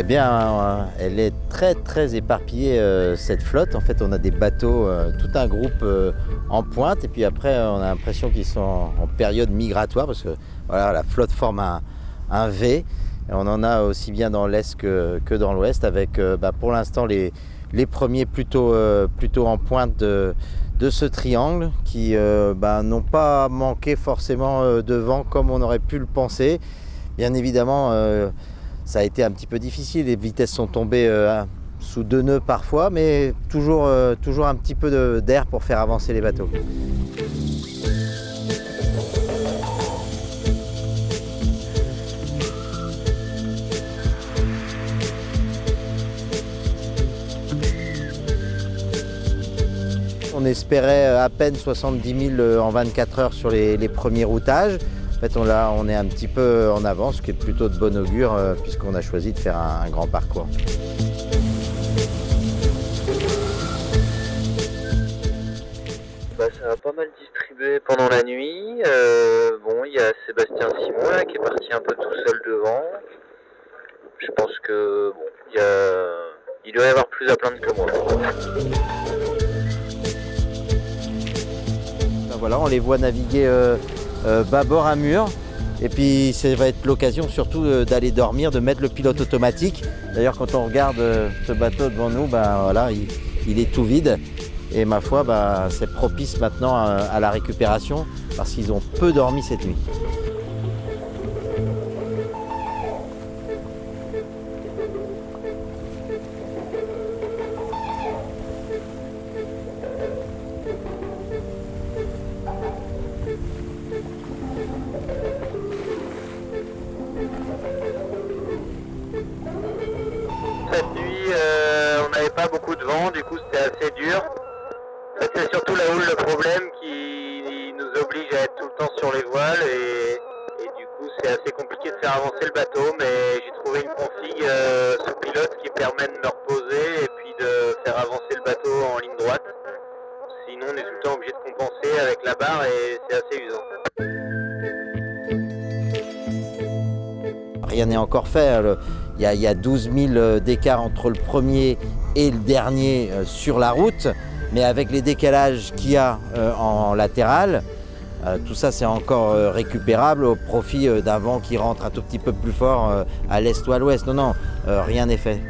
bien, elle est très éparpillée cette flotte. En fait, on a des bateaux, tout un groupe en pointe, et puis après, on a l'impression qu'ils sont en période migratoire parce que voilà, la flotte forme un V. Et on en a aussi bien dans l'est que dans l'ouest, avec pour l'instant les premiers plutôt en pointe de ce triangle qui n'ont pas manqué forcément de vent comme on aurait pu le penser. Bien évidemment, ça a été un petit peu difficile, les vitesses sont tombées sous 2 nœuds parfois, mais toujours un petit peu d'air pour faire avancer les bateaux. On espérait à peine 70 000 en 24 heures sur les premiers routages. En fait, on est un petit peu en avance, ce qui est plutôt de bon augure, puisqu'on a choisi de faire un grand parcours. Ça a pas mal distribué pendant la nuit. Il y a Sébastien Simon là, qui est parti un peu tout seul devant. Je pense que il doit y avoir plus à plaindre que moi. Voilà, on les voit naviguer bâbord à mur. Et puis ça va être l'occasion surtout d'aller dormir, de mettre le pilote automatique. D'ailleurs, quand on regarde ce bateau devant nous, voilà, il est tout vide. Et ma foi, c'est propice maintenant à la récupération parce qu'ils ont peu dormi cette nuit. Cette nuit, on n'avait pas beaucoup de vent, du coup c'était assez dur. En fait, c'est surtout la houle le problème qui nous oblige à être tout le temps sur les voiles et du coup c'est assez compliqué de faire avancer le bateau, mais j'ai trouvé une config sous pilote qui permet de me reposer et puis de faire avancer le bateau en ligne droite. Sinon on est tout le temps obligé de compenser avec la barre et c'est assez usant. Rien n'est encore fait. Il y a 12 000 d'écart entre le premier et le dernier sur la route. Mais avec les décalages qu'il y a en latéral, tout ça c'est encore récupérable au profit d'un vent qui rentre un tout petit peu plus fort à l'est ou à l'ouest. Non, rien n'est fait.